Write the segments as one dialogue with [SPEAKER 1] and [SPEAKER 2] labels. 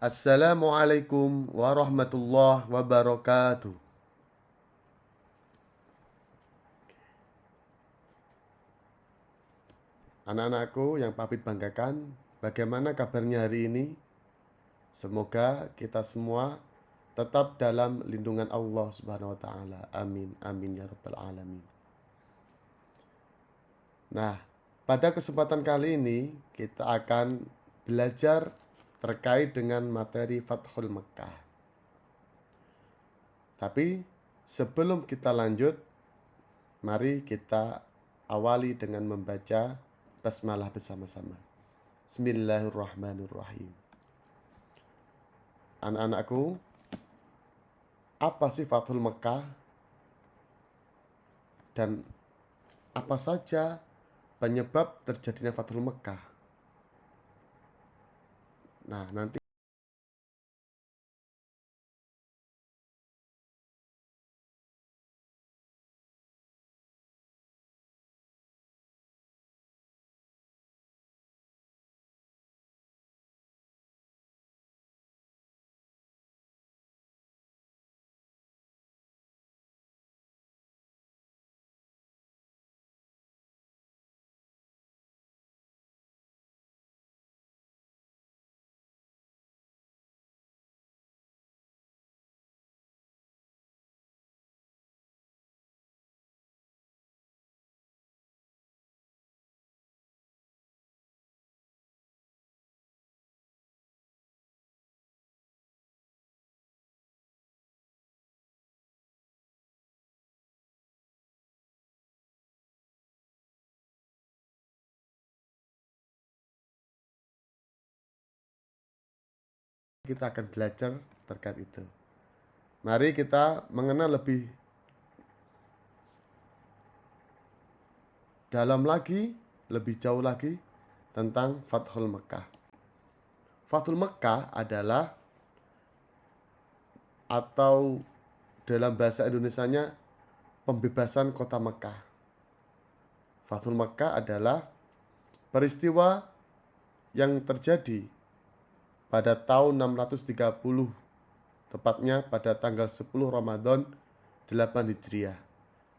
[SPEAKER 1] Assalamualaikum warahmatullahi wabarakatuh. Anak-anakku yang Papit banggakan, bagaimana kabarnya hari ini? Semoga kita semua tetap dalam lindungan Allah Subhanahu wa taala. Amin amin ya rabbal alamin. Nah, pada kesempatan kali ini kita akan belajar terkait dengan materi Fathul Mekkah. Tapi sebelum kita lanjut, mari kita awali dengan membaca basmalah bersama-sama. Bismillahirrahmanirrahim. Anak-anakku, apa sih Fathul Mekkah? Dan apa saja penyebab terjadinya Fathul Mekkah? Nah, nanti kita akan belajar terkait itu. Mari kita mengenal lebih dalam lagi, lebih jauh lagi tentang Fathul Mekkah. Fathul Mekkah adalah, atau dalam bahasa Indonesianya, pembebasan kota Mekkah. Fathul Mekkah adalah peristiwa yang terjadi pada tahun 630, tepatnya pada tanggal 10 Ramadan 8 Hijriah,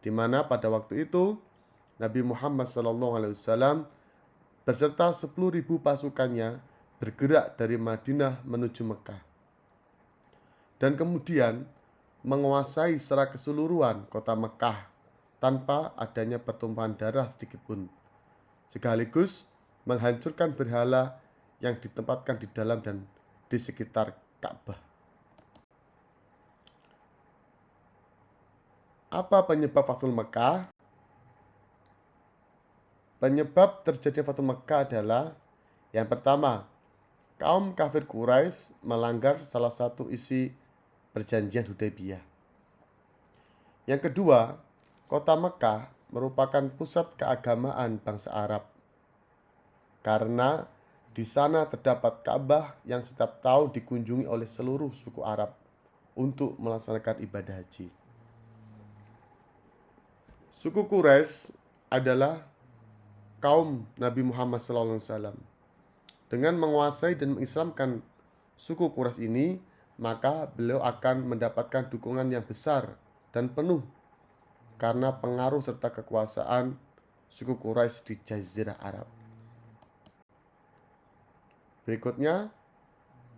[SPEAKER 1] di mana pada waktu itu Nabi Muhammad SAW beserta 10.000 pasukannya bergerak dari Madinah menuju Mekah dan kemudian menguasai secara keseluruhan kota Mekah tanpa adanya pertumpahan darah sedikitpun, sekaligus menghancurkan berhala yang ditempatkan di dalam dan di sekitar Ka'bah. Apa penyebab Fathul Mekkah? Penyebab terjadinya Fathul Mekkah adalah, yang pertama, kaum kafir Quraisy melanggar salah satu isi perjanjian Hudaybiyah. Yang kedua, kota Mekkah merupakan pusat keagamaan bangsa Arab, karena di sana terdapat Ka'bah yang setiap tahun dikunjungi oleh seluruh suku Arab untuk melaksanakan ibadah haji. Suku Quraisy adalah kaum Nabi Muhammad SAW. Dengan menguasai dan mengislamkan suku Quraisy ini, maka beliau akan mendapatkan dukungan yang besar dan penuh karena pengaruh serta kekuasaan suku Quraisy di Jazirah Arab. Berikutnya,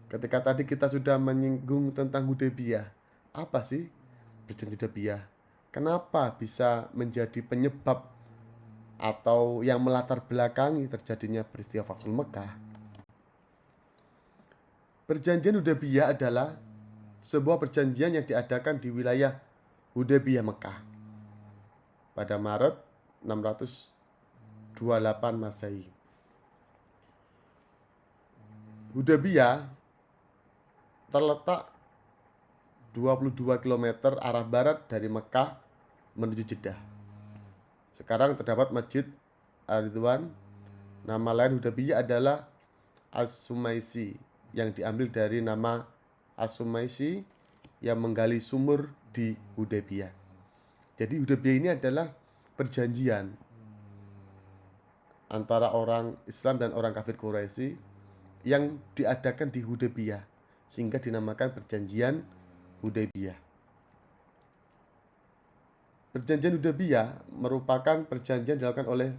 [SPEAKER 1] ketika tadi kita sudah menyinggung tentang Hudaybiyah, apa sih perjanjian Hudaybiyah? Kenapa bisa menjadi penyebab atau yang melatar belakangi terjadinya peristiwa Fathul Mekkah? Perjanjian Hudaybiyah adalah sebuah perjanjian yang diadakan di wilayah Hudaybiyah Mekah pada Maret 628 Masehi. Hudaybiyah terletak 22 km arah barat dari Mekah menuju Jeddah. Sekarang terdapat Masjid Ar-Ridwan. Nama lain Hudaybiyah adalah As-Sumaisi, yang diambil dari nama As-Sumaisi yang menggali sumur di Hudaybiyah. Jadi Hudaybiyah ini adalah perjanjian antara orang Islam dan orang kafir Quraisy yang diadakan di Hudaybiyah, sehingga dinamakan perjanjian Hudaybiyah. Perjanjian Hudaybiyah merupakan perjanjian dilakukan oleh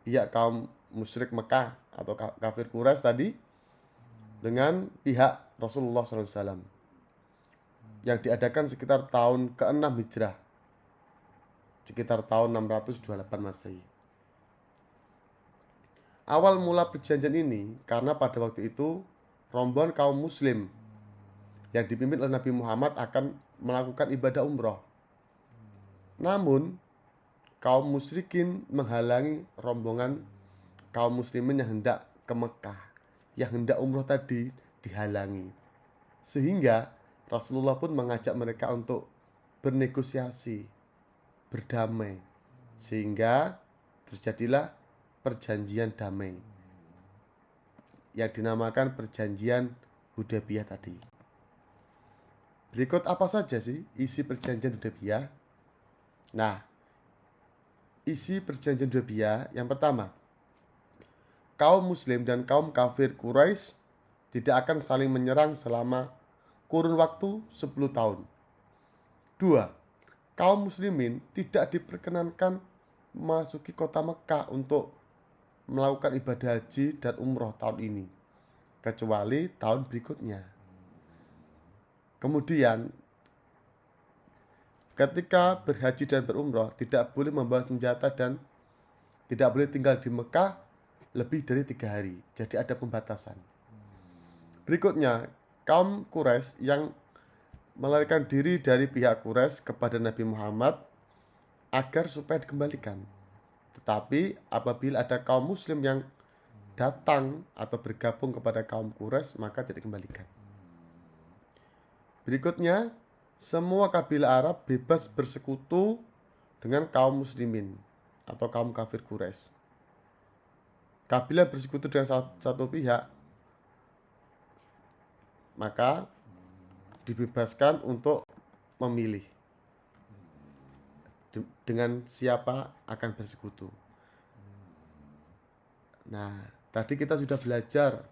[SPEAKER 1] pihak kaum musyrik Mekah atau kafir Quraisy tadi dengan pihak Rasulullah SAW yang diadakan sekitar tahun ke-6 Hijrah, sekitar tahun 628 Masehi. Awal mula perjanjian ini karena pada waktu itu rombongan kaum muslim yang dipimpin oleh Nabi Muhammad akan melakukan ibadah umroh. Namun, kaum musyrikin menghalangi rombongan kaum muslimin yang hendak ke Mekah, yang hendak umroh tadi dihalangi. Sehingga Rasulullah pun mengajak mereka untuk bernegosiasi, berdamai. Sehingga terjadilah perjanjian damai yang dinamakan perjanjian Hudaybiyah tadi. Berikut apa saja sih isi perjanjian Hudaybiyah? Nah, isi perjanjian Hudaybiyah yang pertama, kaum muslim dan kaum kafir Quraisy tidak akan saling menyerang selama kurun waktu 10 tahun. 2. Kaum muslimin tidak diperkenankan memasuki kota Mekah untuk melakukan ibadah haji dan umroh tahun ini, kecuali tahun berikutnya. Kemudian, ketika berhaji dan berumroh tidak boleh membawa senjata dan tidak boleh tinggal di Mekah lebih dari 3 hari. Jadi ada pembatasan. Berikutnya, kaum Quraisy yang melarikan diri dari pihak Quraisy kepada Nabi Muhammad agar supaya dikembalikan. Tetapi apabila ada kaum muslim yang datang atau bergabung kepada kaum Quraisy, maka tidak dikembalikan. Berikutnya, semua kabilah Arab bebas bersekutu dengan kaum muslimin atau kaum kafir Quraisy. Kabilah bersekutu dengan satu pihak, maka dibebaskan untuk memilih dengan siapa akan bersekutu. Nah, tadi kita sudah belajar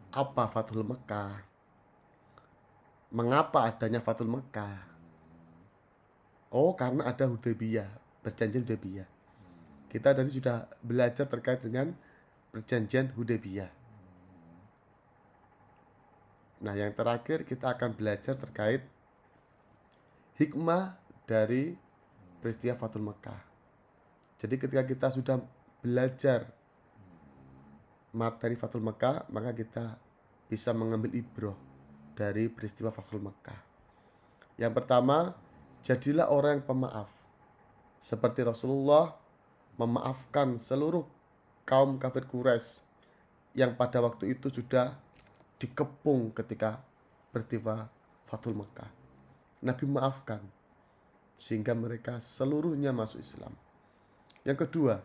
[SPEAKER 1] apa Fathul Mekah. Mengapa adanya Fathul Mekah? Oh, karena ada Hudaybiyah, perjanjian Hudaybiyah. Kita tadi sudah belajar terkait dengan perjanjian Hudaybiyah. Nah, yang terakhir kita akan belajar terkait hikmah dari peristiwa Fathul Mekah. Jadi ketika kita sudah belajar materi Fathul Mekah, maka kita bisa mengambil ibroh dari peristiwa Fathul Mekah. Yang pertama, jadilah orang yang pemaaf. Seperti Rasulullah memaafkan seluruh kaum kafir Quraisy yang pada waktu itu sudah dikepung ketika peristiwa Fathul Mekah. Nabi memaafkan sehingga mereka seluruhnya masuk Islam. Yang kedua,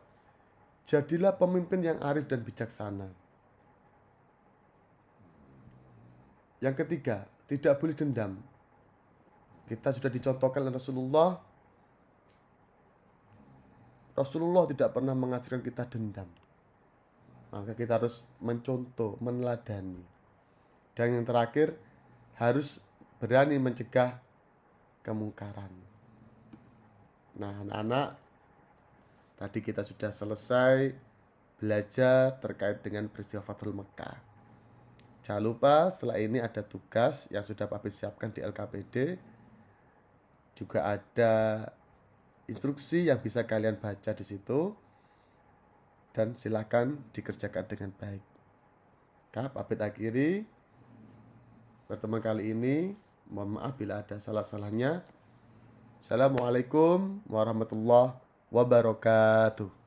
[SPEAKER 1] jadilah pemimpin yang arif dan bijaksana. Yang ketiga, tidak boleh dendam. Kita sudah dicontohkan oleh Rasulullah. Rasulullah tidak pernah mengajarkan kita dendam. Maka kita harus mencontoh, meneladani. Dan yang terakhir, harus berani mencegah kemungkaran. Nah, anak-anak, tadi kita sudah selesai belajar terkait dengan peristiwa Fathul Mekah. Jangan lupa setelah ini ada tugas yang sudah Pak Abid siapkan di LKPD. Juga ada instruksi yang bisa kalian baca di situ. Dan silakan dikerjakan dengan baik. Pak Abid akhiri pertemuan kali ini. Mohon maaf bila ada salah-salahnya. Assalamualaikum warahmatullahi wabarakatuh.